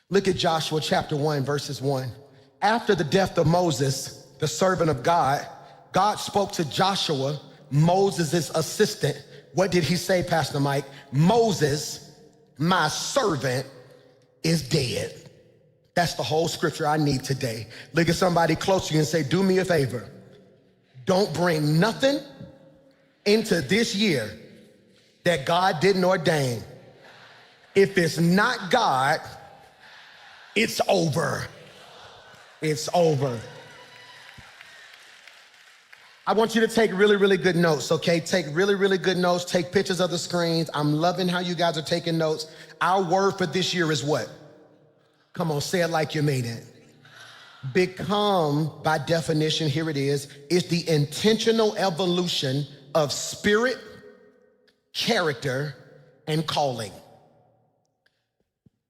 Look at Joshua chapter 1, verses 1. After the death of Moses, the servant of God, God spoke to Joshua, Moses' assistant. What did he say, Pastor Mike? Moses, my servant, is dead. That's the whole scripture I need today. Look at somebody close to you and say, do me a favor. Don't bring nothing into this year that God didn't ordain. If it's not God, it's over. It's over. I want you to take really, really good notes, okay? Take really, really good notes. Take pictures of the screens. I'm loving how you guys are taking notes. Our word for this year is what? Come on, say it like you mean it. Become, by definition, here it is the intentional evolution of spirit, character, and calling.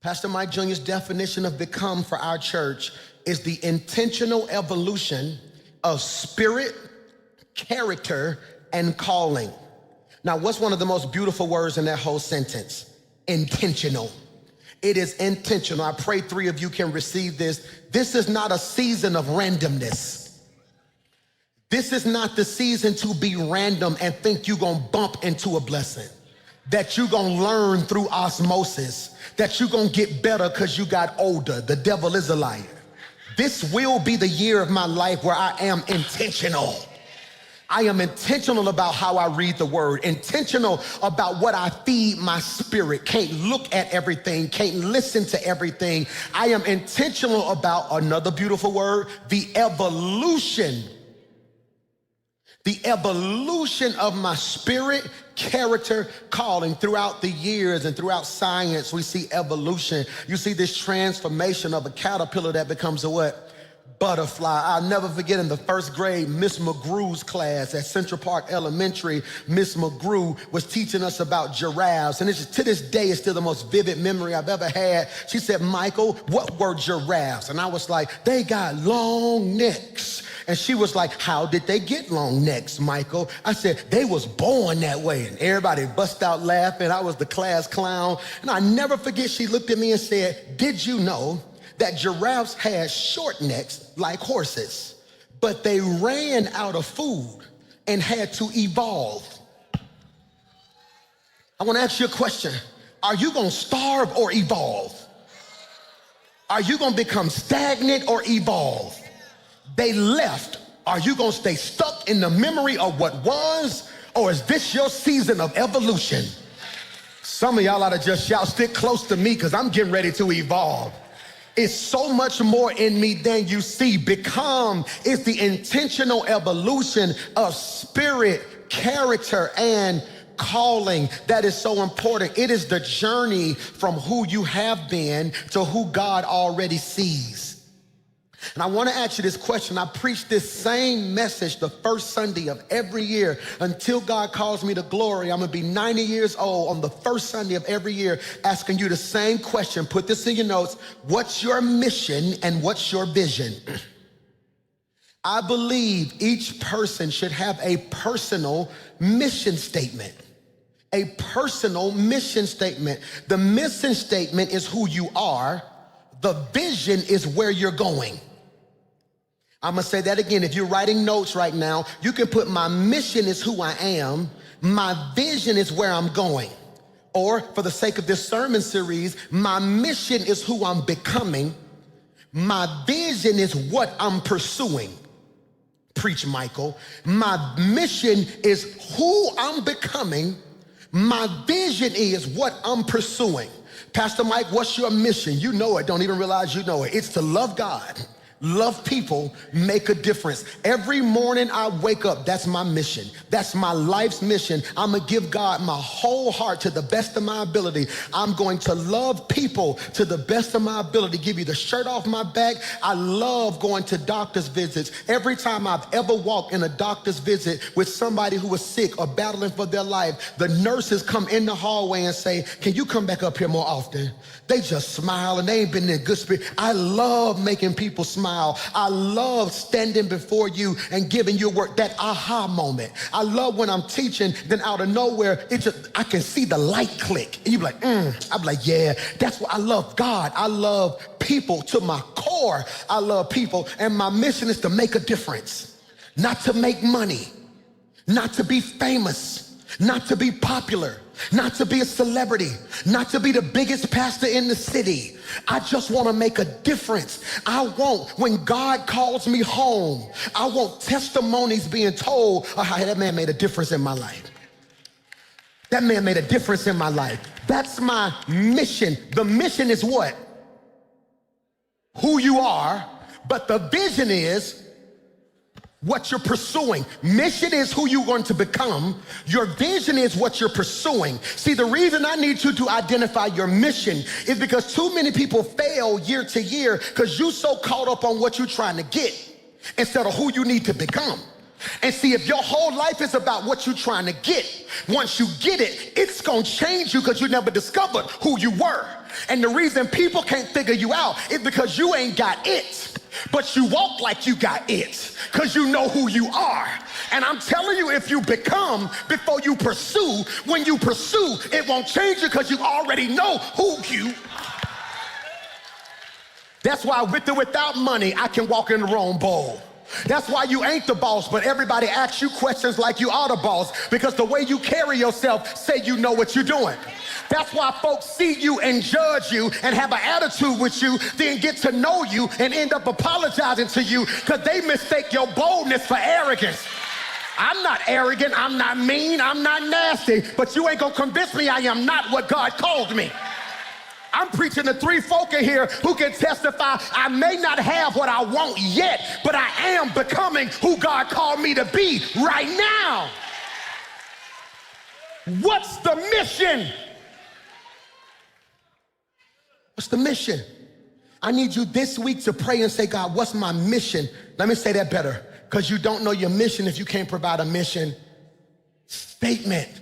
Pastor Mike Jr.'s definition of become for our church is the intentional evolution of spirit, character, and calling. Now, what's one of the most beautiful words in that whole sentence? Intentional. It is intentional. I pray 3 of you can receive this. This is not a season of randomness. This is not the season to be random and think you're gonna bump into a blessing, that you're gonna learn through osmosis, that you're gonna get better because you got older. The devil is a liar. This will be the year of my life where I am intentional. I am intentional about how I read the word, intentional about what I feed my spirit. Can't look at everything, can't listen to everything. I am intentional about, another beautiful word, the evolution of my spirit, character, calling. Throughout the years and throughout science, we see evolution. You see this transformation of a caterpillar that becomes a what? Butterfly. I'll never forget in the first grade, Miss McGrew's class at Central Park Elementary. Miss McClure was teaching us about giraffes, and to this day, it's still the most vivid memory I've ever had. She said, Michael, what were giraffes? And I was like, they got long necks. And she was like, how did they get long necks, Michael? I said, they was born that way. And everybody bust out laughing. I was the class clown. And I never forget, she looked at me and said, did you know that giraffes had short necks like horses, but they ran out of food and had to evolve? I want to ask you a question. Are you going to starve or evolve? Are you going to become stagnant or evolve? They left. Are you going to stay stuck in the memory of what was, or is this your season of evolution? Some of y'all ought to just shout, stick close to me, because I'm getting ready to evolve. It's so much more in me than you see. Become is the intentional evolution of spirit, character, and calling. That is so important. It is the journey from who you have been to who God already sees. And I want to ask you this question. I preach this same message the first Sunday of every year until God calls me to glory. I'm going to be 90 years old on the first Sunday of every year, asking you the same question. Put this in your notes. What's your mission and what's your vision? I believe each person should have a personal mission statement. A personal mission statement. The mission statement is who you are. The vision is where you're going. I'm gonna say that again. If you're writing notes right now, you can put my mission is who I am, my vision is where I'm going. Or for the sake of this sermon series, my mission is who I'm becoming, my vision is what I'm pursuing. Preach, Michael. My mission is who I'm becoming, my vision is what I'm pursuing. Pastor Mike, what's your mission? You know it, don't even realize you know it. It's to love God, love people, make a difference. Every morning I wake up, that's my mission. That's my life's mission. I'm gonna give God my whole heart to the best of my ability. I'm going to love people to the best of my ability. Give you the shirt off my back. I love going to doctor's visits. Every time I've ever walked in a doctor's visit with somebody who was sick or battling for their life, the nurses come in the hallway and say, can you come back up here more often? They just smile and they ain't been in good spirit. I love making people smile. smile. I love standing before you and giving you a word, that aha moment. I love when I'm teaching, then out of nowhere, I can see the light click. And you be like, I'm like, yeah, that's what I love. God, I love people to my core. I love people, and my mission is to make a difference, not to make money, not to be famous, not to be popular, not to be a celebrity, not to be the biggest pastor in the city. I just want to make a difference. I want, when God calls me home, I want testimonies being told of how that man made a difference in my life. That man made a difference in my life. That's my mission. The mission is what? Who you are, but the vision is what you're pursuing. Mission is who you're going to become. Your vision is what you're pursuing. See, the reason I need you to identify your mission is because too many people fail year to year because you're so caught up on what you're trying to get instead of who you need to become. And see, if your whole life is about what you're trying to get, once you get it, it's going to change you because you never discovered who you were. And the reason people can't figure you out is because you ain't got it. But you walk like you got it because you know who you are. And I'm telling you, if you become before you pursue, when you pursue, it won't change you because you already know who you are. That's why with or without money, I can walk in the wrong bowl. That's why you ain't the boss, but everybody asks you questions like you are the boss, because the way you carry yourself say you know what you're doing. That's why folks see you and judge you and have an attitude with you, then get to know you and end up apologizing to you because they mistake your boldness for arrogance. I'm not arrogant, I'm not mean, I'm not nasty, but you ain't gonna convince me I am not what God called me. I'm preaching to three folk in here who can testify I may not have what I want yet, but I am becoming who God called me to be right now. What's the mission? What's the mission? I need you this week to pray and say, God, what's my mission? Let me say that better, because you don't know your mission if you can't provide a mission statement.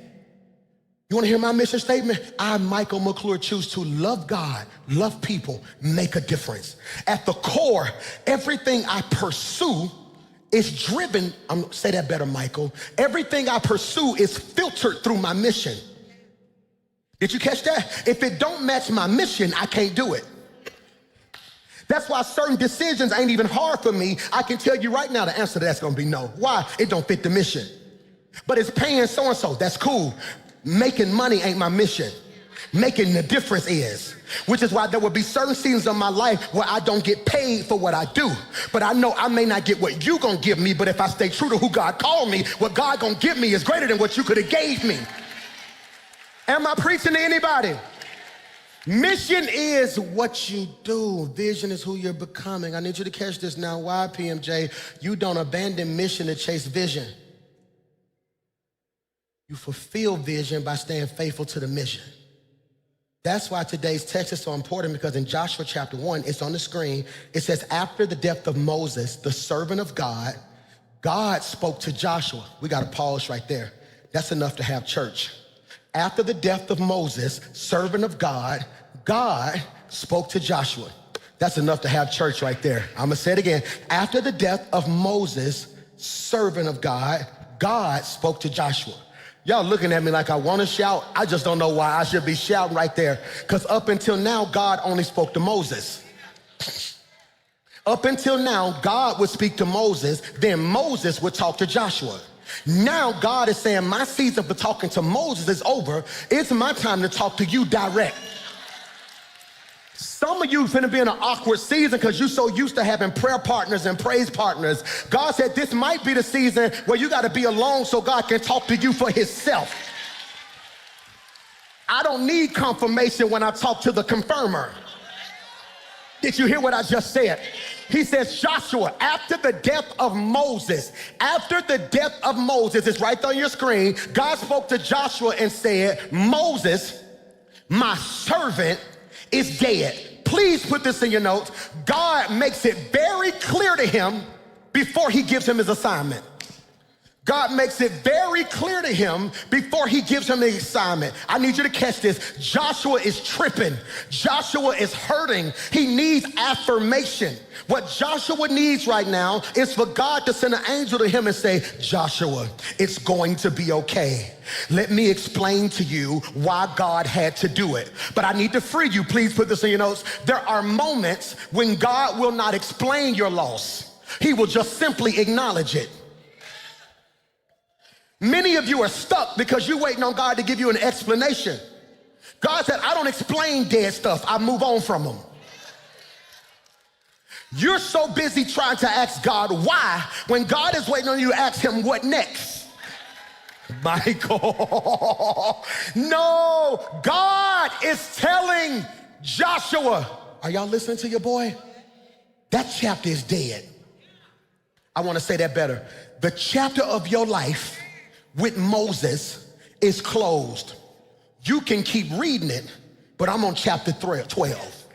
You want to hear my mission statement? I, Michael McClure, choose to love God, love people, make a difference. At the core, everything I pursue is driven, say that better, Michael. Everything I pursue is filtered through my mission. Did you catch that? If it don't match my mission, I can't do it. That's why certain decisions ain't even hard for me. I can tell you right now the answer to that's gonna be no. Why? It don't fit the mission. But it's paying so-and-so, that's cool. Making money ain't my mission. Making the difference is. Which is why there will be certain seasons of my life where I don't get paid for what I do. But I know I may not get what you gonna give me, but if I stay true to who God called me, what God gonna give me is greater than what you could have gave me. Am I preaching to anybody? Mission is what you do. Vision is who you're becoming. I need you to catch this now. Why, PMJ? You don't abandon mission to chase vision. You fulfill vision by staying faithful to the mission. That's why today's text is so important, because in Joshua chapter 1, it's on the screen. It says, after the death of Moses, the servant of God, God spoke to Joshua. We got to pause right there. That's enough to have church. After the death of Moses, servant of God, God spoke to Joshua. That's enough to have church right there. I'm gonna say it again. After the death of Moses, servant of God, God spoke to Joshua. Y'all looking at me like I wanna shout. I just don't know why I should be shouting right there. Because up until now, God only spoke to Moses. Up until now, God would speak to Moses, then Moses would talk to Joshua. Now God is saying, my season for talking to Moses is over. It's my time to talk to you direct. Some of you finna be in an awkward season because you're so used to having prayer partners and praise partners. God said this might be the season where you gotta be alone so God can talk to you for himself. I don't need confirmation when I talk to the confirmer. Did you hear what I just said? He says, Joshua, after the death of Moses, it's right there on your screen, God spoke to Joshua and said, Moses, my servant, is dead. Please put this in your notes. God makes it very clear to him before he gives him his assignment. God makes it very clear to him before he gives him the assignment. I need you to catch this. Joshua is tripping. Joshua is hurting. He needs affirmation. What Joshua needs right now is for God to send an angel to him and say, Joshua, it's going to be okay. Let me explain to you why God had to do it. But I need to free you. Please put this in your notes. There are moments when God will not explain your loss. He will just simply acknowledge it. Many of you are stuck because you're waiting on God to give you an explanation. God said, I don't explain dead stuff. I move on from them. You're so busy trying to ask God why when God is waiting on you to ask him what next. Michael, no, God is telling Joshua, are y'all listening to your boy? That chapter is dead. I want to say that better. The chapter of your life with Moses is closed. You can keep reading it, but I'm on chapter 12.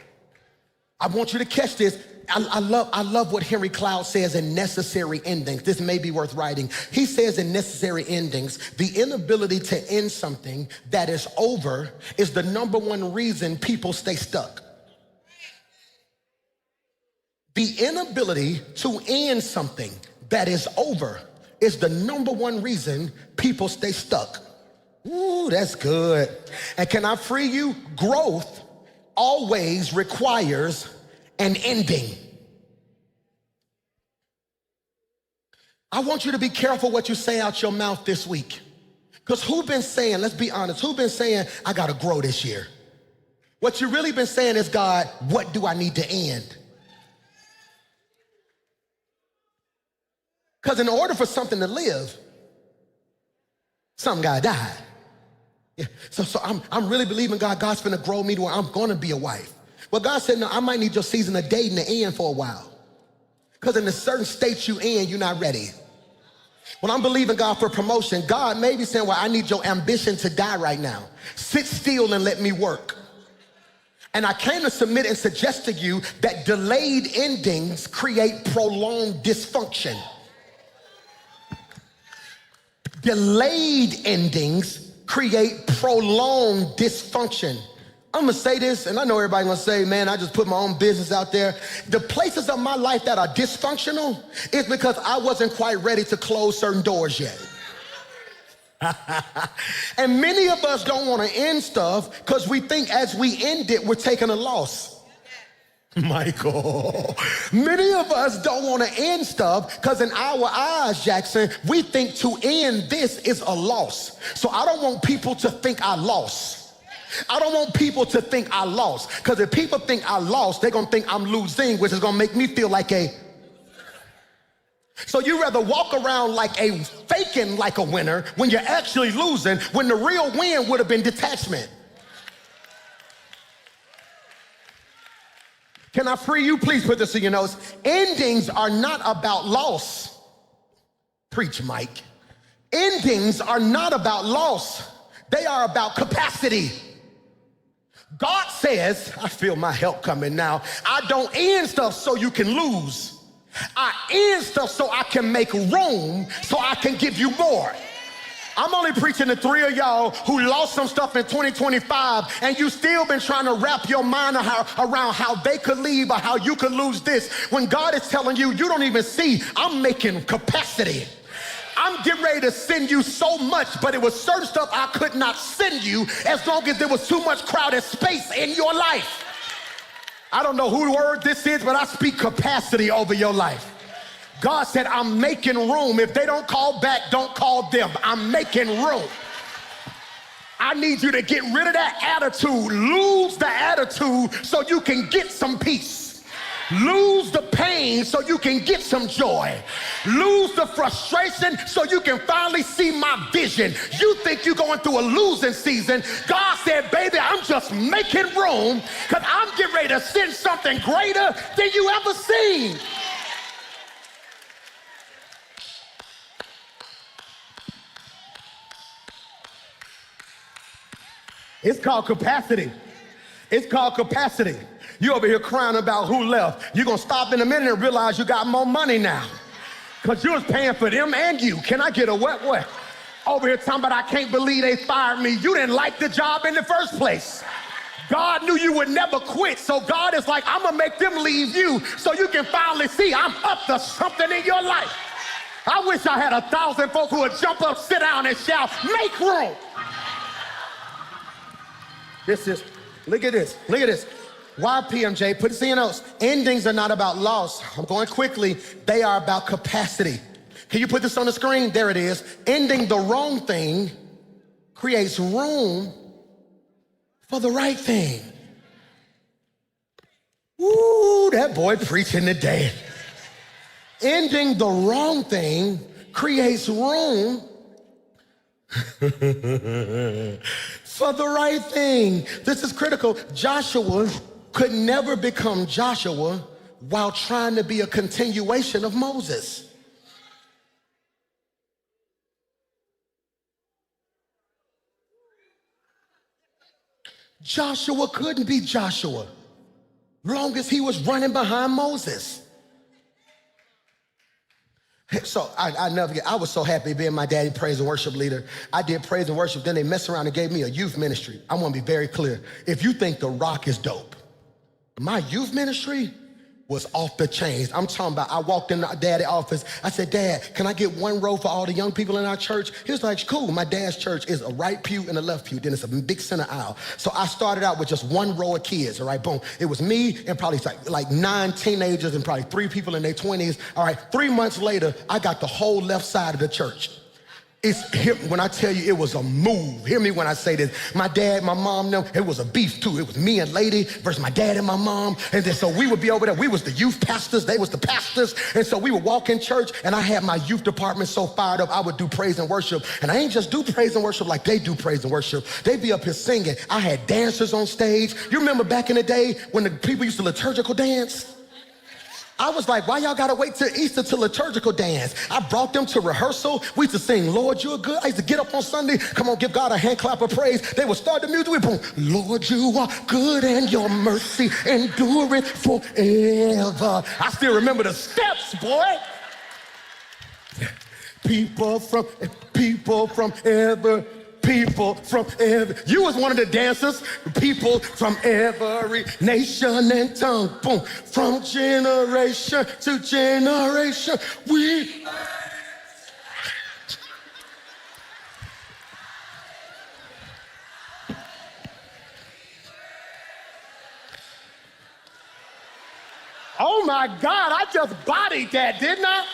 I want you to catch this. I love what Henry Cloud says in Necessary Endings. This may be worth writing. He says in Necessary Endings, the inability to end something that is over is the number one reason people stay stuck. The inability to end something that is over is the number one reason people stay stuck. Ooh, that's good. And can I free you? Growth always requires an ending. I want you to be careful what you say out your mouth this week. Because who been saying, let's be honest, who been saying, I gotta grow this year? What you really been saying is, God, what do I need to end? Because in order for something to live, something gotta die. Yeah. So I'm really believing God's gonna grow me to where I'm gonna be a wife. Well, God said, no, I might need your season of dating to end for a while. Because in a certain state you in, you're not ready. When I'm believing God for promotion, God may be saying, well, I need your ambition to die right now. Sit still and let me work. And I came to submit and suggest to you that delayed endings create prolonged dysfunction. Delayed endings create prolonged dysfunction. I'm gonna say this, and I know everybody's gonna say, man, I just put my own business out there. The places of my life that are dysfunctional is because I wasn't quite ready to close certain doors yet. And many of us don't wanna end stuff because we think as we end it, we're taking a loss. Michael, many of us don't want to end stuff because in our eyes, Jackson, we think to end this is a loss. So I don't want people to think I lost. I don't want people to think I lost, because if people think I lost, they're going to think I'm losing, which is going to make me feel like a... So you rather walk around like faking like a winner when you're actually losing, when the real win would have been detachment. Can I free you? Please put this in your notes. Endings are not about loss. Preach, Mike. Endings are not about loss. They are about capacity. God says, I feel my help coming now, I don't end stuff so you can lose. I end stuff so I can make room, so I can give you more. I'm only preaching to 3 of y'all who lost some stuff in 2025 and you still been trying to wrap your mind around how they could leave or how you could lose this. When God is telling you, you don't even see, I'm making capacity. I'm getting ready to send you so much, but it was certain stuff I could not send you as long as there was too much crowded space in your life. I don't know whose word this is, but I speak capacity over your life. God said, I'm making room. If they don't call back, don't call them. I'm making room. I need you to get rid of that attitude. Lose the attitude so you can get some peace. Lose the pain so you can get some joy. Lose the frustration so you can finally see my vision. You think you're going through a losing season. God said, baby, I'm just making room because I'm getting ready to send something greater than you ever seen. It's called capacity. It's called capacity. You over here crying about who left. You're going to stop in a minute and realize you got more money now. Because you was paying for them and you. Can I get a what? Over here talking about I can't believe they fired me. You didn't like the job in the first place. God knew you would never quit, so God is like, I'm gonna make them leave you so you can finally see I'm up to something in your life. I wish I had 1,000 folk who would jump up, sit down, and shout, make room. Look at this. Why, PMJ? Put it in your notes. Endings are not about loss. I'm going quickly. They are about capacity. Can you put this on the screen? There it is. Ending the wrong thing creates room for the right thing. Ooh, that boy preaching today. Ending the wrong thing creates room for the right thing. This is critical. Joshua could never become Joshua while trying to be a continuation of Moses. Joshua couldn't be Joshua long as he was running behind Moses. So I never forget, I was so happy being my daddy praise and worship leader. I did praise and worship, then they messed around and gave me a youth ministry. I want to be very clear. If you think The Rock is dope, my youth ministry was off the chains. I'm talking about, I walked in the daddy's office. I said, Dad, can I get one row for all the young people in our church? He was like, cool. My dad's church is a right pew and a left pew. Then it's a big center aisle. So I started out with just one row of kids, all right, boom. It was me and probably like 9 teenagers and probably 3 people in their 20s. All right, 3 months later, I got the whole left side of the church. When I tell you it was a move, hear me when I say this. My dad, my mom, them, it was a beef too. It was me and Lady versus my dad and my mom. And then so we would be over there. We was the youth pastors. They was the pastors. And so we would walk in church and I had my youth department so fired up, I would do praise and worship. And I ain't just do praise and worship like they do praise and worship. They be up here singing. I had dancers on stage. You remember back in the day when the people used to liturgical dance? I was like, why y'all gotta wait till Easter to liturgical dance? I brought them to rehearsal. We used to sing, Lord, you're good. I used to get up on Sunday, come on, give God a hand clap of praise. They would start the music, we boom, Lord, you are good and your mercy endureth forever. I still remember the steps, boy. People from every, you was one of the dancers. People from every nation and tongue, boom, from generation to generation, we. Oh my God, I just bodied that, didn't I?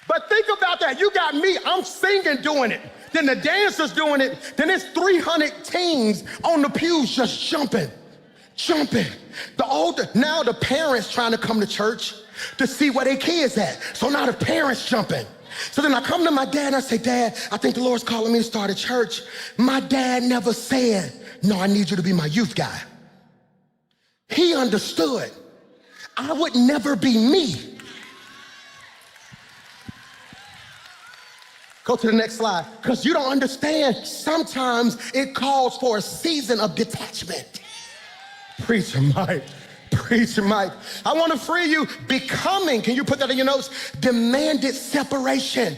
But think about that. You got me, I'm singing doing it. Then the dancers doing it. Then it's 300 teens on the pews just jumping. Now the parents trying to come to church to see where their kids at. So now the parents jumping. So then I come to my dad and I say, Dad, I think the Lord's calling me to start a church. My dad never said, no, I need you to be my youth guy. He understood I would never be me. Go to the next slide, because you don't understand. Sometimes it calls for a season of detachment. Preacher Mike. I want to free you. Becoming, can you put that in your notes? Demanded separation.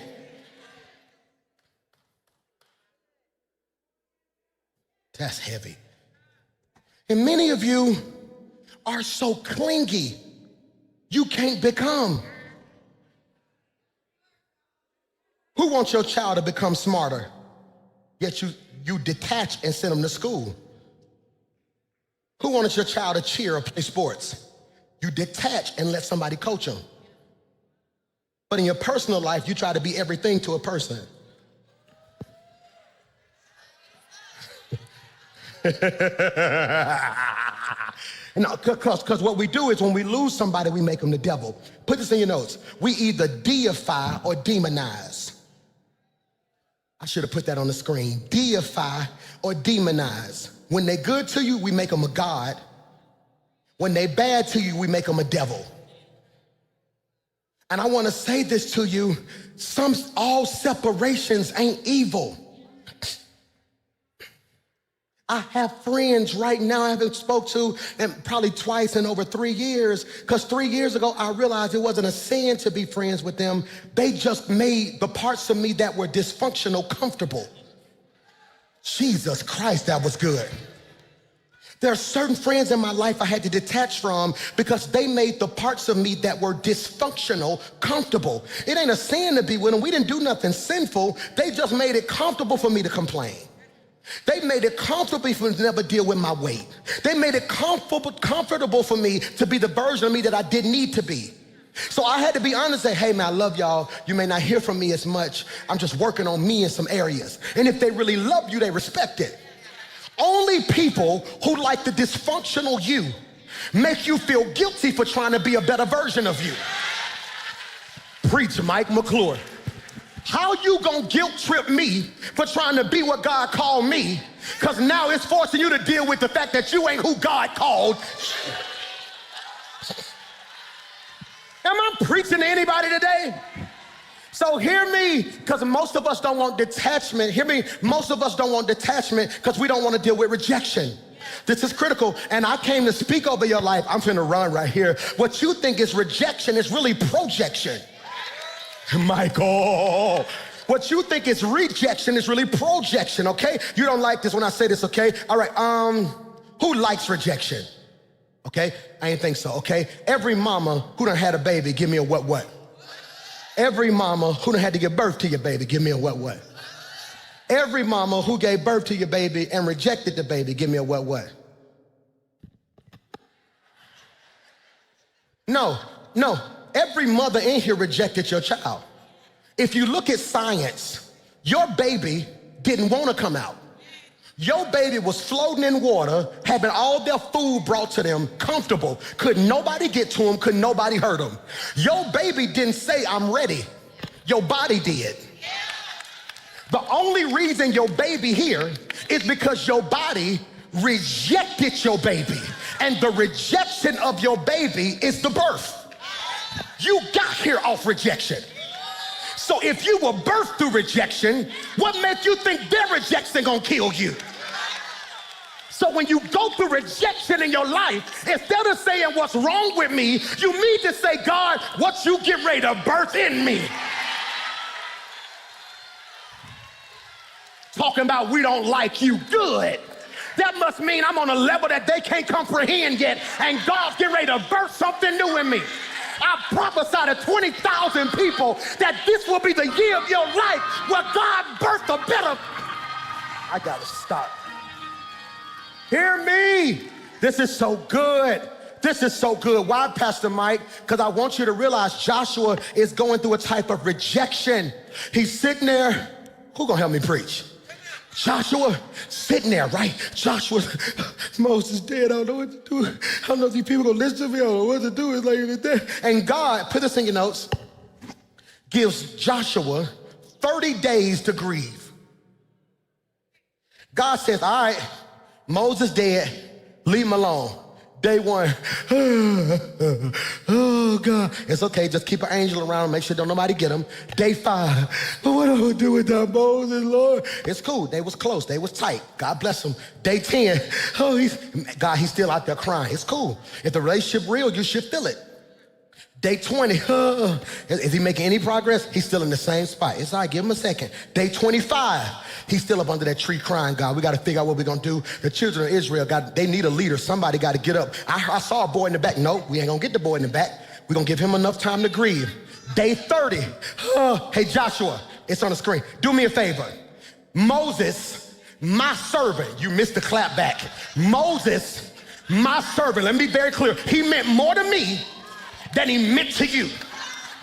That's heavy. And many of you are so clingy, you can't become. Who wants your child to become smarter, yet you detach and send them to school? Who wants your child to cheer or play sports? You detach and let somebody coach them. But in your personal life, you try to be everything to a person. No, because what we do is when we lose somebody, we make them the devil. Put this in your notes. We either deify or demonize. I should have put that on the screen. Deify or demonize. When they're good to you, we make them a god. When they're bad to you, we make them a devil. And I want to say this to you, all separations ain't evil. I have friends right now I haven't spoke to, and probably twice in over 3 years, because 3 years ago I realized it wasn't a sin to be friends with them. They just made the parts of me that were dysfunctional comfortable. Jesus Christ, that was good. There are certain friends in my life I had to detach from because they made the parts of me that were dysfunctional comfortable. It ain't a sin to be with them. We didn't do nothing sinful. They just made it comfortable for me to complain. They made it comfortable for me to never deal with my weight. They made it comfortable for me to be the version of me that I didn't need to be. So I had to be honest and say, hey man, I love y'all. You may not hear from me as much. I'm just working on me in some areas. And if they really love you, they respect it. Only people who like the dysfunctional you make you feel guilty for trying to be a better version of you. Preach, Mike McClure. How you gonna guilt trip me for trying to be what God called me? Because now it's forcing you to deal with the fact that you ain't who God called. Am I preaching to anybody today? So hear me, because most of us don't want detachment. Hear me, most of us don't want detachment because we don't want to deal with rejection. This is critical, and I came to speak over your life. I'm finna run right here. What you think is rejection is really projection. Michael, what you think is rejection is really projection, okay? You don't like this when I say this, okay? All right, who likes rejection? Okay, I didn't think so, okay? Every mama who done had a baby, give me a what? Every mama who done had to give birth to your baby, give me a what? Every mama who gave birth to your baby and rejected the baby, give me a what? No, every mother in here rejected your child. If you look at science, your baby didn't want to come out. Your baby was floating in water, having all their food brought to them, comfortable. Could nobody get to them, could nobody hurt them. Your baby didn't say, I'm ready. Your body did. The only reason your baby here is because your body rejected your baby. And the rejection of your baby is the birth. You got here off rejection. So if you were birthed through rejection, what makes you think their rejection gonna kill you? So when you go through rejection in your life, instead of saying what's wrong with me, you need to say, God, what you get ready to birth in me? Talking about we don't like you, good. That must mean I'm on a level that they can't comprehend yet, and God's getting ready to birth something new in me. I prophesy to 20,000 people that this will be the year of your life where God birthed a better. I gotta stop. Hear me. This is so good. This is so good. Why, Pastor Mike? Because I want you to realize Joshua is going through a type of rejection. He's sitting there. Who gonna help me preach? Joshua sitting there, right? Joshua, Moses dead. I don't know what to do. I don't know if these people gonna listen to me. I don't know what to do. It's like it's dead. And God, put this in your notes, gives Joshua 30 days to grieve. God says, all right, Moses dead, leave him alone. Day one, oh God, it's okay, just keep an angel around, make sure don't nobody get him. Day 5, but what am I gonna do without Moses, Lord? It's cool, they was close, they was tight, God bless him. Day 10, oh, he's still out there crying, it's cool. If the relationship real, you should feel it. Day 20, is he making any progress? He's still in the same spot. It's all right, give him a second. Day 25, he's still up under that tree crying, God, we got to figure out what we're going to do. The children of Israel, they need a leader. Somebody got to get up. I saw a boy in the back. No, we ain't going to get the boy in the back. We're going to give him enough time to grieve. Day 30, hey, Joshua, it's on the screen. Do me a favor. Moses, my servant, you missed the clap back. Moses, my servant, let me be very clear. He meant more to me than he meant to you.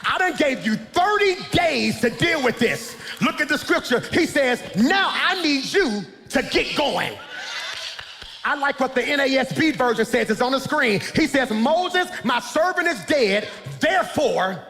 I done gave you 30 days to deal with this. Look at the scripture. He says, now I need you to get going. I like what the NASB version says. It's on the screen. He says, Moses, my servant is dead, therefore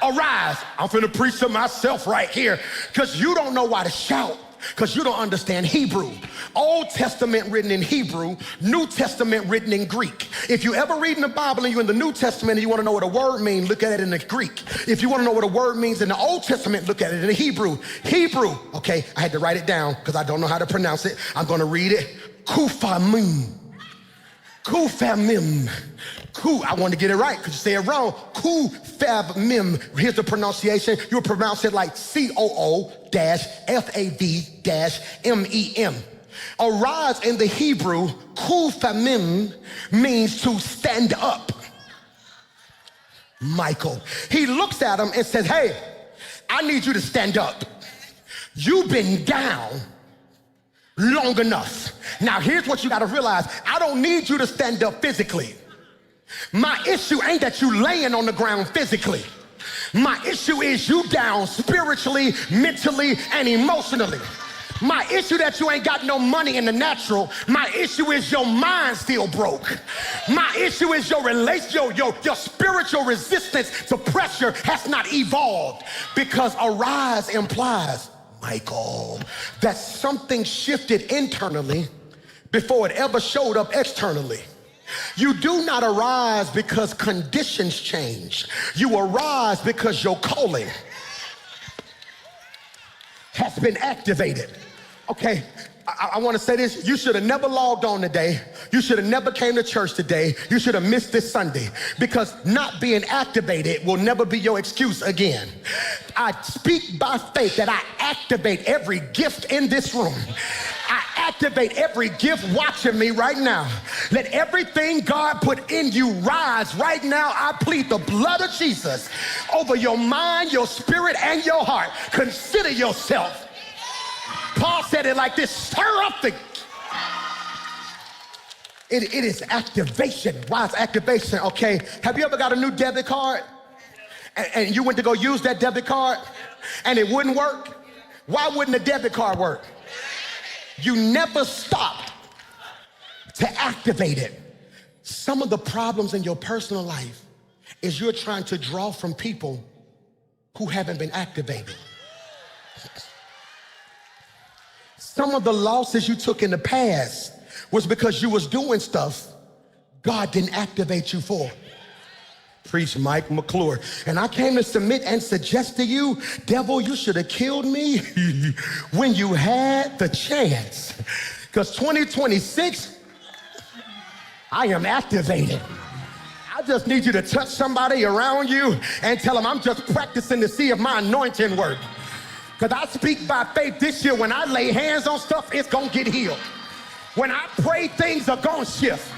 arise. I'm finna preach to myself right here because you don't know why to shout. Because you don't understand Hebrew. Old Testament written in Hebrew, New Testament written in Greek. If you ever read in the Bible and you're in the New Testament and you want to know what a word means, look at it in the Greek. If you want to know what a word means in the Old Testament, look at it in the Hebrew. Hebrew, okay, I had to write it down because I don't know how to pronounce it. I'm going to read it. Kufamim. Kufamim. I want to get it right because you say it wrong. Kufamim. Here's the pronunciation. You'll pronounce it like COO-FAV-MEM. Arise in the Hebrew, kufamim, means to stand up. Michael. He looks at him and says, hey, I need you to stand up. You've been down long enough. Now here's what you got to realize. I don't need you to stand up physically. My issue ain't that you laying on the ground physically. My issue is you down spiritually, mentally, and emotionally. My issue that you ain't got no money in the natural. My issue is your mind still broke. My issue is your spiritual resistance to pressure has not evolved. Because arise implies, Michael, that something shifted internally before it ever showed up externally. You do not arise because conditions change. You arise because your calling has been activated. Okay, I want to say this. You should have never logged on today. You should have never came to church today. You should have missed this Sunday, because not being activated will never be your excuse again. I speak by faith that I activate every gift in this room. I activate every gift watching me right now. Let everything God put in you rise right now. I plead the blood of Jesus over your mind, your spirit, and your heart. Consider yourself. Paul said it like this: stir up the... It is activation. Why is activation? Okay, have you ever got a new debit card and you went to go use that debit card and it wouldn't work? Why wouldn't the debit card work? You never stopped to activate it. Some of the problems in your personal life is you're trying to draw from people who haven't been activated. Some of the losses you took in the past was because you was doing stuff God didn't activate you for. Preach, Mike McClure. And I came to submit and suggest to you, devil, you should have killed me when you had the chance. Because 2026, I am activated. I just need you to touch somebody around you and tell them I'm just practicing to see if my anointing works. Because I speak by faith this year, when I lay hands on stuff, it's going to get healed. When I pray, things are going to shift.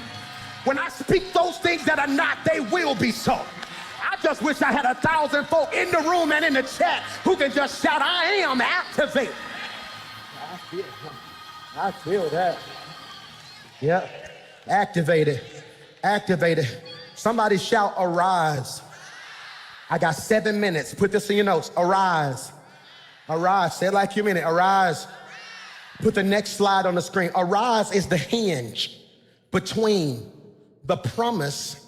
When I speak those things that are not, they will be so. I just wish I had 1,000 folk in the room and in the chat who can just shout, I am activated. I feel that. Yep. Activated. Activated. Somebody shout, arise. I got 7 minutes. Put this in your notes. Arise. Arise. Say it like you mean it. Arise. Put the next slide on the screen. Arise is the hinge between the promise.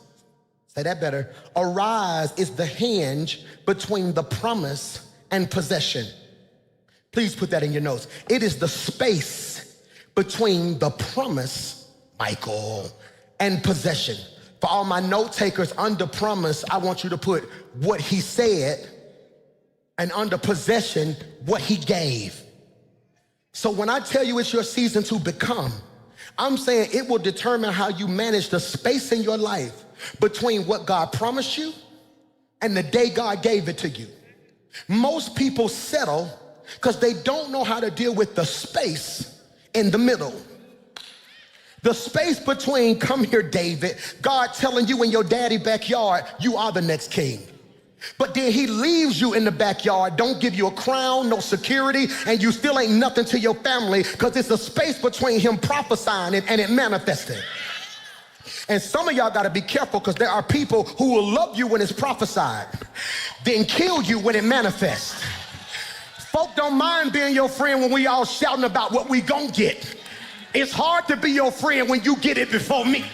Say that better. Arise is the hinge between the promise and possession. Please put that in your notes. It is the space between the promise, Michael, and possession. For all my note takers, under promise, I want you to put what he said, and under possession, what he gave. So when I tell you it's your season to become, I'm saying it will determine how you manage the space in your life between what God promised you and the day God gave it to you. Most people settle because they don't know how to deal with the space in the middle. The space between, come here, David, God telling you in your daddy backyard, you are the next king. But then he leaves you in the backyard, don't give you a crown, no security, and you still ain't nothing to your family, because it's a space between him prophesying it and it manifesting. And some of y'all got to be careful, because there are people who will love you when it's prophesied, then kill you when it manifests. Folk don't mind being your friend when we all shouting about what we gon' get. It's hard to be your friend when you get it before me.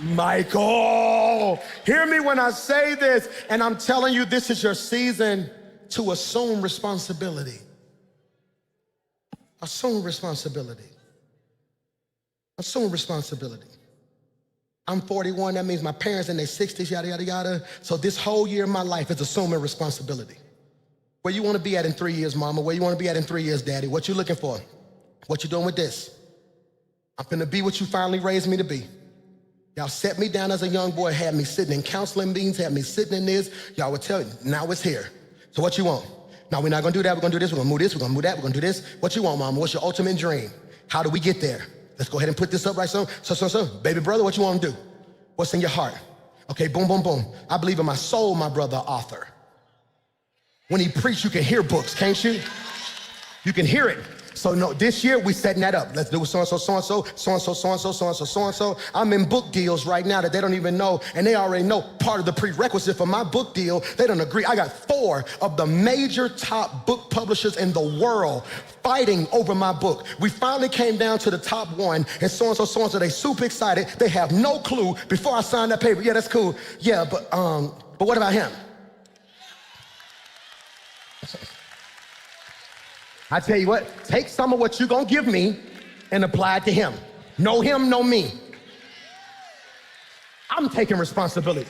Michael, hear me when I say this, and I'm telling you, this is your season to assume responsibility. Assume responsibility. Assume responsibility. I'm 41, that means my parents in their 60s, yada, yada, yada. So this whole year of my life is assuming responsibility. Where you want to be at in 3 years, mama? Where you want to be at in 3 years, daddy? What you looking for? What you doing with this? I'm finna be what you finally raised me to be. Y'all set me down as a young boy, had me sitting in counseling meetings, had me sitting in this. Y'all would tell you, now it's here. So what you want? No, we're not gonna do that, we're gonna do this, we're gonna move this, we're gonna move that, we're gonna do this. What you want, mama? What's your ultimate dream? How do we get there? Let's go ahead and put this up right so. Baby brother, what you wanna do? What's in your heart? Okay, boom, boom, boom. I believe in my soul, my brother, author. When he preached, you can hear books, can't you? You can hear it. So no, this year we setting that up. Let's do so-and-so, so-and-so, so-and-so, so-and-so, so-and-so, so-and-so. I'm in book deals right now that they don't even know, and they already know part of the prerequisite for my book deal. They don't agree. I got 4 of the major top book publishers in the world fighting over my book. We finally came down to the top 1, and so-and-so, so-and-so, they super excited. They have no clue before I signed that paper. Yeah, that's cool. Yeah, but what about him? I tell you what, take some of what you're gonna give me and apply it to him. No him, no me. I'm taking responsibility.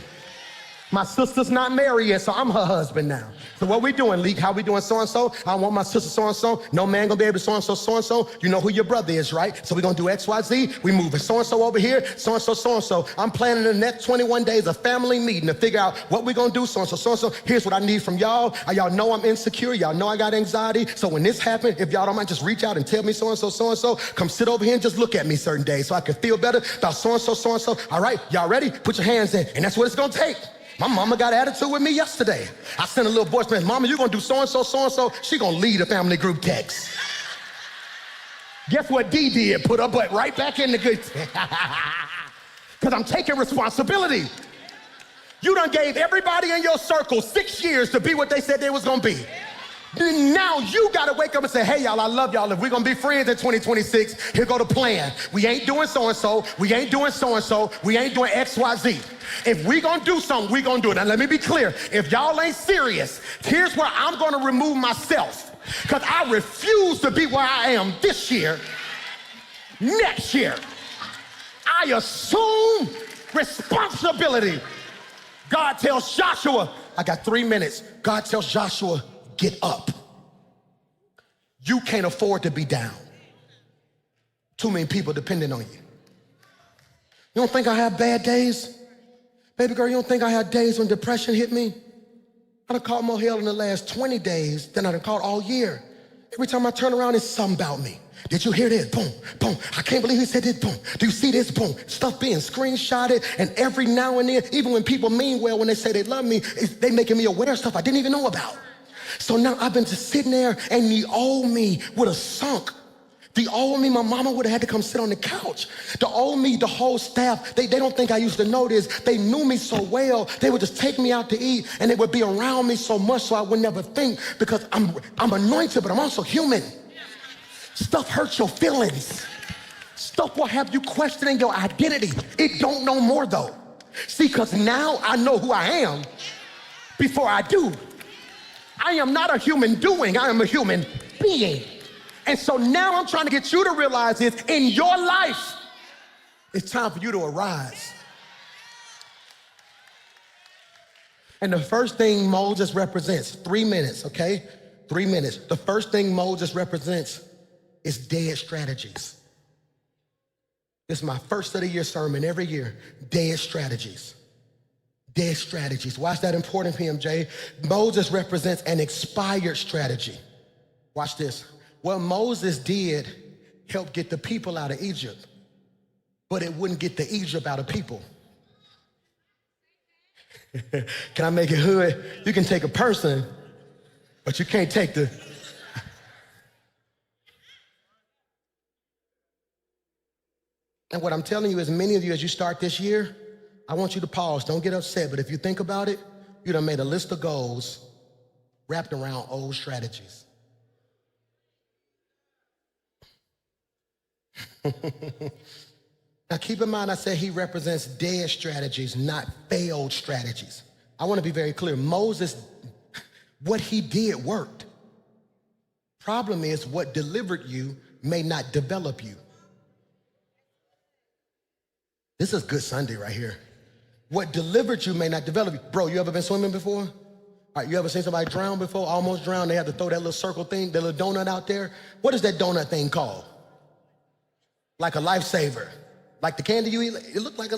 My sister's not married yet, so I'm her husband now. So what we doing, Leak? How we doing so-and-so? I want my sister so-and-so. No man gonna be able to so-and-so, so-and-so. You know who your brother is, right? So we gonna do X, Y, Z. We moving so-and-so over here, so-and-so, so-and-so. I'm planning the next 21 days a family meeting to figure out what we gonna do, so-and-so, so-and-so. Here's what I need from y'all. Y'all know I'm insecure. Y'all know I got anxiety. So when this happens, if y'all don't mind, just reach out and tell me so-and-so, so-and-so. Come sit over here and just look at me certain days so I can feel better about so-and-so, so-and-so. All right, y'all ready? Put your hands in, and that's what it's gonna take. My mama got attitude with me yesterday. I sent a little voice message, mama, you gonna do so-and-so, so-and-so. She gonna lead a family group text. Guess what D did? Put her butt right back in the good. Because I'm taking responsibility. You done gave everybody in your circle 6 years to be what they said they was gonna be. Now you gotta wake up and say, hey y'all, I love y'all. If we're gonna be friends in 2026, here go the plan. We ain't doing so-and-so, we ain't doing so-and-so, we ain't doing X, Y, Z. If we gonna do something, we gonna do it. Now let me be clear, if y'all ain't serious, here's where I'm gonna remove myself. Because I refuse to be where I am this year, next year. I assume responsibility. God tells Joshua, I got 3 minutes. God tells Joshua, get up. You can't afford to be down. Too many people depending on you. You don't think I have bad days? Baby girl, you don't think I had days when depression hit me? I done caught more hell in the last 20 days than I done caught all year. Every time I turn around, it's something about me. Did you hear this? Boom, boom. I can't believe he said this. Boom. Do you see this? Boom. Stuff being screenshotted, and every now and then, even when people mean well, when they say they love me, they making me aware of stuff I didn't even know about. So now I've been just sitting there, and the old me would have sunk. The old me, my mama would have had to come sit on the couch. The old me, the whole staff, they don't think I used to know this. They knew me so well, they would just take me out to eat, and they would be around me so much so I would never think, because I'm anointed, but I'm also human. Stuff hurts your feelings. Stuff will have you questioning your identity. It don't no more though. See, because now I know who I am before I do. I am not a human doing, I am a human being. And so now I'm trying to get you to realize this in your life. It's time for you to arise. And the first thing Moses represents, 3 minutes, okay? 3 minutes. The first thing Moses represents is dead strategies. This is my first of the year sermon every year. Dead strategies. Dead strategies. Why is that important, PMJ? Moses represents an expired strategy. Watch this. What Moses did helped get the people out of Egypt, but it wouldn't get the Egypt out of people. Can I make it hood? You can take a person, but you can't take the... And what I'm telling you is, many of you, as you start this year, I want you to pause. Don't get upset, but if you think about it, you done made a list of goals wrapped around old strategies. Now keep in mind, I said he represents dead strategies, not failed strategies. I want to be very clear. Moses, what he did worked. Problem is, what delivered you may not develop you. This is good Sunday right here. What delivered you may not develop you. Bro, you ever been swimming before? All right, you ever seen somebody drown before, almost drown? They have to throw that little circle thing, that little donut out there. What is that donut thing called? like a lifesaver. Like the candy you eat, it looked like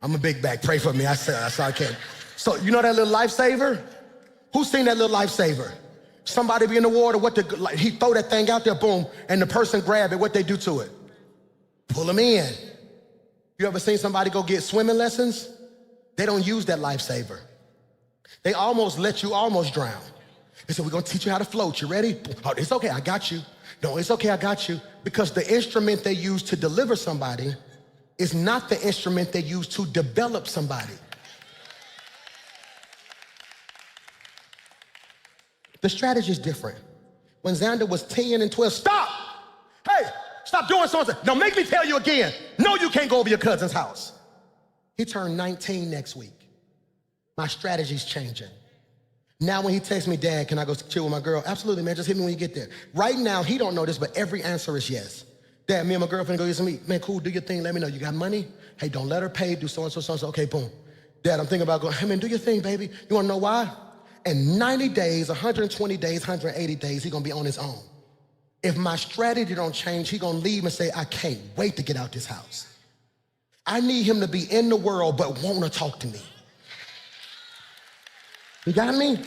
I'm a big bag, pray for me, I saw a candy. So you know that little lifesaver? Who's seen that little lifesaver? Somebody be in the water, he throw that thing out there, boom, and the person grab it, what they do to it? Pull them in. You ever seen somebody go get swimming lessons? They don't use that lifesaver. They almost let you almost drown. They said, we're gonna teach you how to float, you ready? Oh, it's okay, I got you. No, it's okay, I got you. Because the instrument they use to deliver somebody is not the instrument they use to develop somebody. The strategy is different. When Xander was 10 and 12, stop! Hey, stop doing something. Now make me tell you again, no, you can't go over your cousin's house. He turned 19 next week. My strategy's changing. Now when he texts me, Dad, can I go chill with my girl? Absolutely, man, just hit me when you get there. Right now, he don't know this, but every answer is yes. Dad, me and my girlfriend go get some meat. Man, cool, do your thing, let me know. You got money? Hey, don't let her pay, do so-and-so, so-and-so. Okay, boom. Dad, I'm thinking about going, hey man, do your thing, baby. You wanna know why? In 90 days, 120 days, 180 days, he gonna be on his own. If my strategy don't change, he gonna leave and say, I can't wait to get out this house. I need him to be in the world, but wanna talk to me. You got me?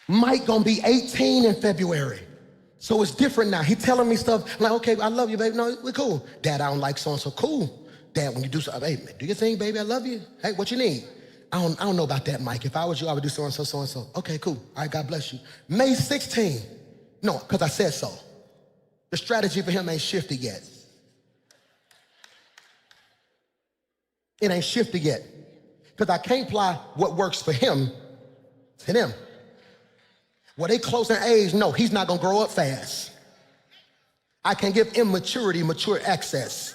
Mike gonna be 18 in February. So it's different now. He telling me stuff like, okay, I love you, baby. No, we're cool. Dad, I don't like so-and-so. Cool. Dad, when you do something, hey, man, do your thing, baby, I love you. Hey, what you need? I don't know about that, Mike. If I was you, I would do so-and-so, so-and-so. Okay, cool. All right, God bless you. May 16. No, because I said so. The strategy for him ain't shifted yet. It ain't shifted yet. Because I can't apply what works for him to them. Well, they close in age, no, he's not gonna grow up fast. I can give immaturity mature access.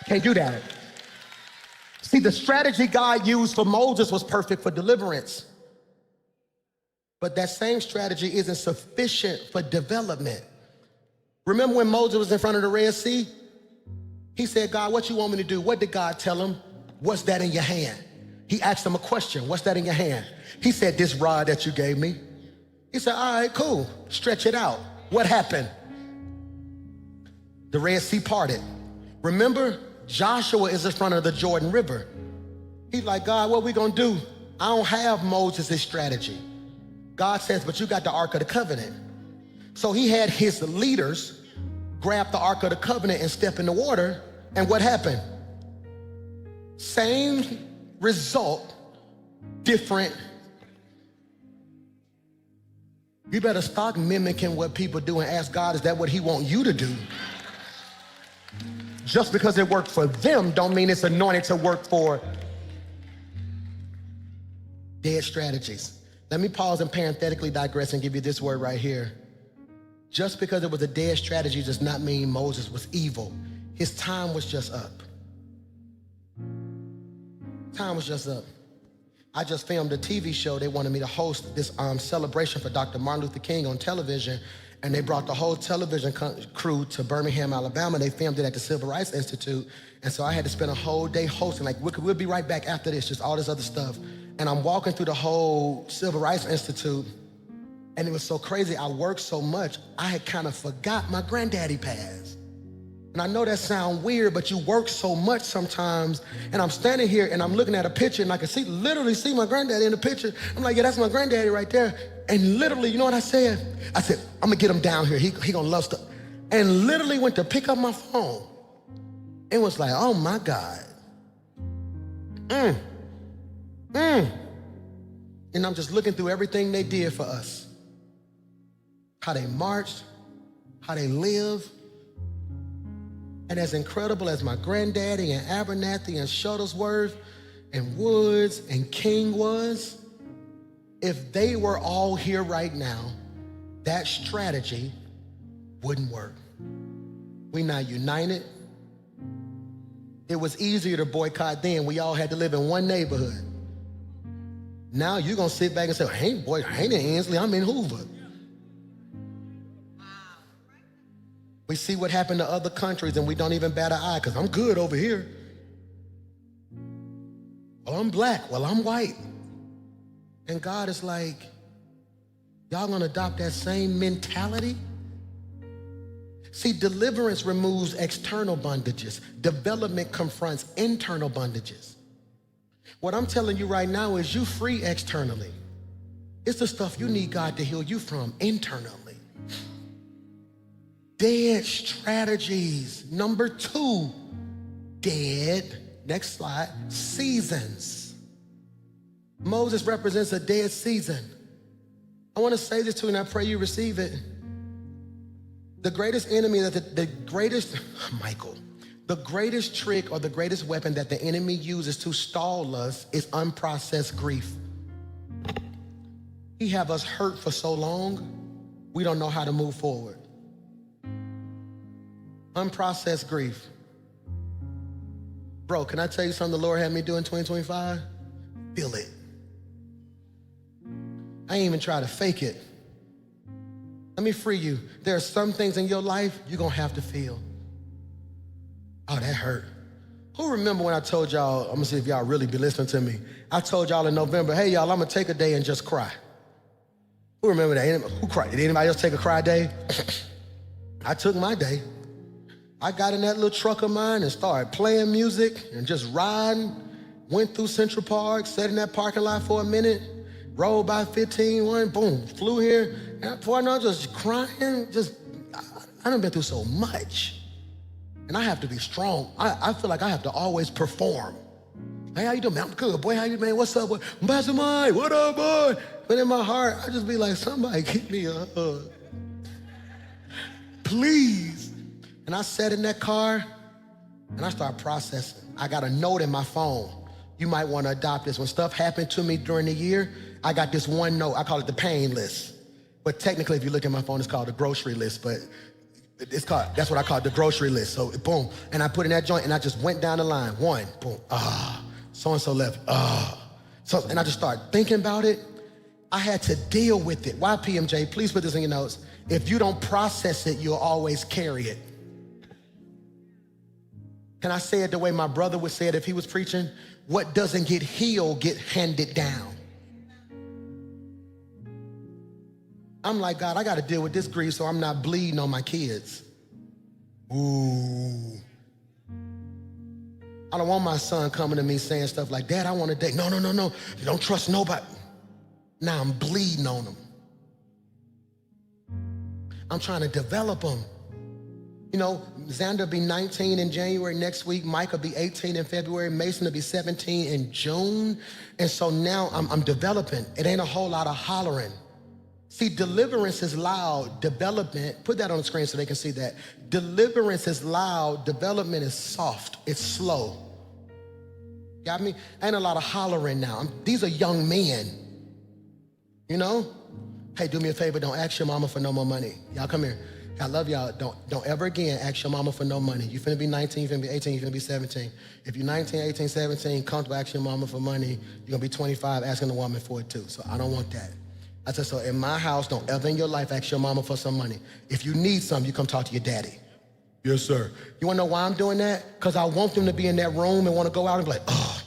Can't do that. See, the strategy God used for Moses was perfect for deliverance. But that same strategy isn't sufficient for development. Remember when Moses was in front of the Red Sea? He said, God, what you want me to do? What did God tell him? What's that in your hand? He asked him a question. What's that in your hand? He said, this rod that you gave me. He said, all right, cool. Stretch it out. What happened? The Red Sea parted. Remember, Joshua is in front of the Jordan River. He's like, God, what we gonna do? I don't have Moses' strategy. God says, but you got the Ark of the Covenant. So he had his leaders grab the Ark of the Covenant and step in the water. And what happened? Same result, different. You better stop mimicking what people do and ask God, is that what he want you to do? Just because it worked for them don't mean it's anointed to work for dead strategies. Let me pause and parenthetically digress and give you this word right here. Just because it was a dead strategy does not mean Moses was evil. His time was just up. Time was just up. I just filmed a TV show. They wanted me to host this celebration for Dr. Martin Luther King on television, and they brought the whole television crew to Birmingham, Alabama. They filmed it at the Civil Rights Institute, and so I had to spend a whole day hosting. Like, we'll be right back after this, just all this other stuff. And I'm walking through the whole Civil Rights Institute, and it was so crazy. I worked so much, I had kind of forgot my granddaddy passed. And I know that sounds weird, but you work so much sometimes, and I'm standing here and I'm looking at a picture and I can literally see my granddaddy in the picture. I'm like, yeah, that's my granddaddy right there. And literally, you know what I said? I said, I'm gonna get him down here. He gonna love stuff. And literally went to pick up my phone. It was like, oh my God. And I'm just looking through everything they did for us. How they marched, how they lived. And as incredible as my granddaddy and Abernathy and Shuttlesworth and Woods and King was, if they were all here right now, that strategy wouldn't work. We're not united. It was easier to boycott then. We all had to live in one neighborhood. Now you're gonna sit back and say, hey boy, I ain't in Ainsley, I'm in Hoover. We see what happened to other countries and we don't even bat an eye because I'm good over here. Well, I'm black. Well, I'm white. And God is like, y'all gonna adopt that same mentality? See, deliverance removes external bondages. Development confronts internal bondages. What I'm telling you right now is you free externally. It's the stuff you need God to heal you from internally. Dead strategies. Number 2, dead, next slide, seasons. Moses represents a dead season. I want to say this to you and I pray you receive it. The greatest enemy, the greatest trick or the greatest weapon that the enemy uses to stall us is unprocessed grief. He have us hurt for so long, we don't know how to move forward. Unprocessed grief. Bro, can I tell you something the Lord had me do in 2025? Feel it. I ain't even try to fake it. Let me free you. There are some things in your life you're gonna have to feel. Oh, that hurt. Who remember when I told y'all, I'm gonna see if y'all really be listening to me. I told y'all in November, hey y'all, I'm gonna take a day and just cry. Who remember that? Who cried? Did anybody else take a cry day? I took my day. I got in that little truck of mine and started playing music and just riding. Went through Central Park, sat in that parking lot for a minute, rolled by 15, boom, flew here. And before I know, just crying, I done been through so much. And I have to be strong. I feel like I have to always perform. Hey, how you doing, man? I'm good, boy. How you, man? What's up, boy? Pastor Mike, what up, boy? But in my heart, I just be like, somebody give me a hug. Please. And I sat in that car, and I started processing. I got a note in my phone. You might want to adopt this. When stuff happened to me during the year, I got this one note. I call it the pain list. But technically, if you look at my phone, it's called the grocery list. But that's what I call it, the grocery list. So boom, and I put in that joint, and I just went down the line. 1, boom, so-and-so left, So, and I just started thinking about it. I had to deal with it. Why, PMJ? Please put this in your notes. If you don't process it, you'll always carry it. Can I say it the way my brother would say it if he was preaching? What doesn't get healed get handed down. I'm like, God, I got to deal with this grief so I'm not bleeding on my kids. Ooh. I don't want my son coming to me saying stuff like, Dad, I want to date. No. You don't trust nobody. Now I'm bleeding on them. I'm trying to develop them. You know, Xander will be 19 in January next week. Mike will be 18 in February. Mason will be 17 in June. And so now I'm developing. It ain't a whole lot of hollering. See, deliverance is loud. Development, put that on the screen so they can see that. Deliverance is loud. Development is soft. It's slow. Got me? Ain't a lot of hollering now. These are young men. You know? Hey, do me a favor. Don't ask your mama for no more money. Y'all come here. I love y'all. Don't ever again ask your mama for no money. You finna be 19, you finna be 18, you finna be 17. If you're 19, 18, 17, comfortable asking your mama for money, you're gonna be 25 asking a woman for it too. So I don't want that. I said, so in my house, don't ever in your life ask your mama for some money. If you need something, you come talk to your daddy. Yes, sir. You wanna know why I'm doing that? Because I want them to be in that room and wanna go out and be like, oh,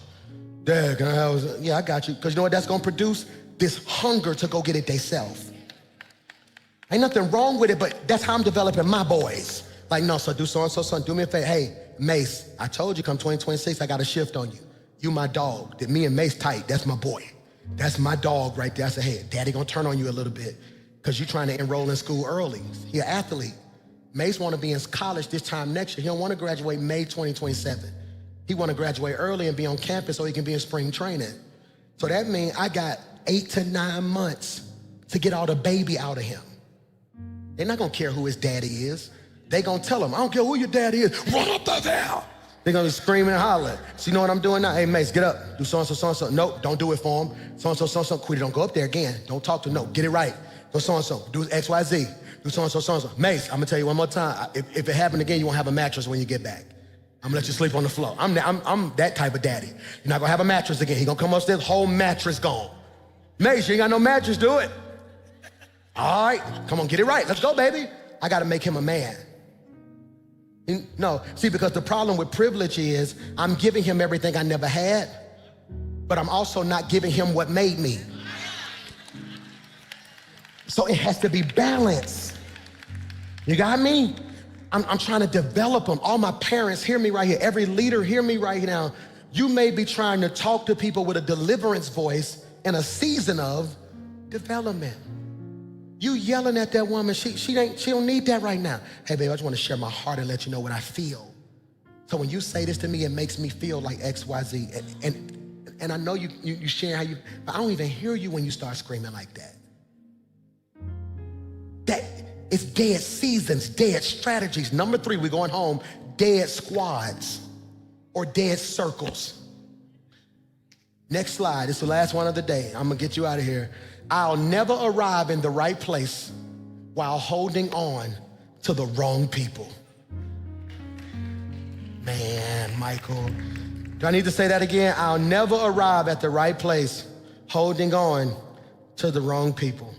Dad, can I have, yeah, I got you. Because you know what that's gonna produce? This hunger to go get it theyself. Ain't nothing wrong with it, but that's how I'm developing my boys. Like, no, so do so-and-so, son, do me a favor. Hey, Mace, I told you come 2026, I got a shift on you. You my dog. Me and Mace tight, that's my boy. That's my dog right there. I said, hey, Daddy gonna turn on you a little bit because you're trying to enroll in school early. He an athlete. Mace wanna be in college this time next year. He don't wanna graduate May 2027. He wanna graduate early and be on campus so he can be in spring training. So that means I got 8 to 9 months to get all the baby out of him. They're not gonna care who his daddy is. They gonna tell him, I don't care who your daddy is, run up the there. They're gonna be screaming and hollering. So you know what I'm doing now? Hey, Mace, get up. Do so-and-so, so-and-so. Nope, don't do it for him. So-and-so, so-and-so. Quit it, don't go up there again. Don't talk to him. No, get it right. Do so-and-so. Do X, Y, Z. Do so-and-so, so-and-so. Mace, I'm gonna tell you one more time. If it happened again, you won't have a mattress when you get back. I'm gonna let you sleep on the floor. I'm that type of daddy. You're not gonna have a mattress again. He gonna come upstairs, whole mattress gone. Mace, you ain't got no mattress, do it. All right, come on, get it right. Let's go, baby. I gotta make him a man. No, see, because the problem with privilege is I'm giving him everything I never had, but I'm also not giving him what made me. So it has to be balanced. You got me? I'm trying to develop them. All my parents, hear me right here. Every leader, hear me right now. You may be trying to talk to people with a deliverance voice in a season of development. You yelling at that woman, she don't need that right now. Hey, babe, I just want to share my heart and let you know what I feel. So when you say this to me, it makes me feel like X, Y, Z. And I know you share how you, but I don't even hear you when you start screaming like that. That it's dead seasons, dead strategies. Number 3, we're going home, dead squads or dead circles. Next slide, it's the last one of the day. I'm gonna get you out of here. I'll never arrive in the right place while holding on to the wrong people. Man, Michael, do I need to say that again? I'll never arrive at the right place holding on to the wrong people.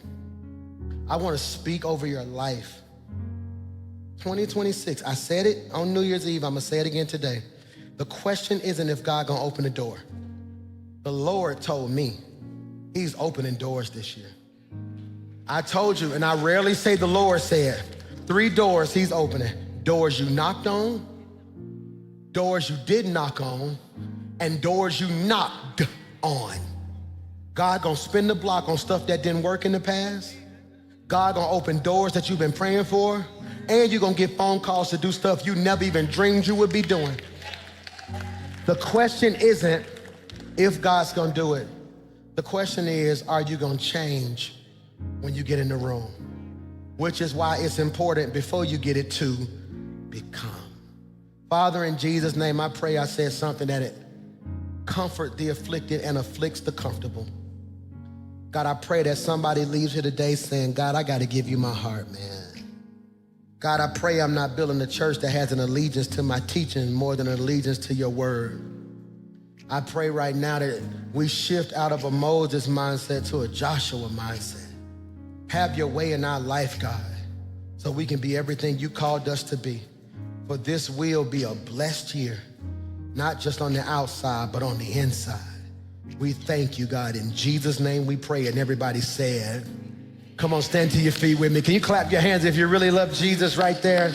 I want to speak over your life. 2026, I said it on New Year's Eve, I'm gonna say it again today. The question isn't if God gonna open the door. The Lord told me he's opening doors this year. I told you, and I rarely say the Lord said, 3 doors he's opening. Doors you knocked on, doors you didn't knock on, and doors you knocked on. God gonna spin the block on stuff that didn't work in the past. God gonna open doors that you've been praying for, and you're gonna get phone calls to do stuff you never even dreamed you would be doing. The question isn't if God's gonna do it. The question is, are you gonna change when you get in the room? Which is why it's important before you get it to become. Father, in Jesus' name, I pray I said something that it comfort the afflicted and afflicts the comfortable. God, I pray that somebody leaves here today saying, God, I gotta give you my heart, man. God, I pray I'm not building a church that has an allegiance to my teaching more than an allegiance to your word. I pray right now that we shift out of a Moses mindset to a Joshua mindset. Have your way in our life, God, so we can be everything you called us to be. For this will be a blessed year, not just on the outside, but on the inside. We thank you, God. In Jesus' name we pray. And everybody said, come on, stand to your feet with me. Can you clap your hands if you really love Jesus right there?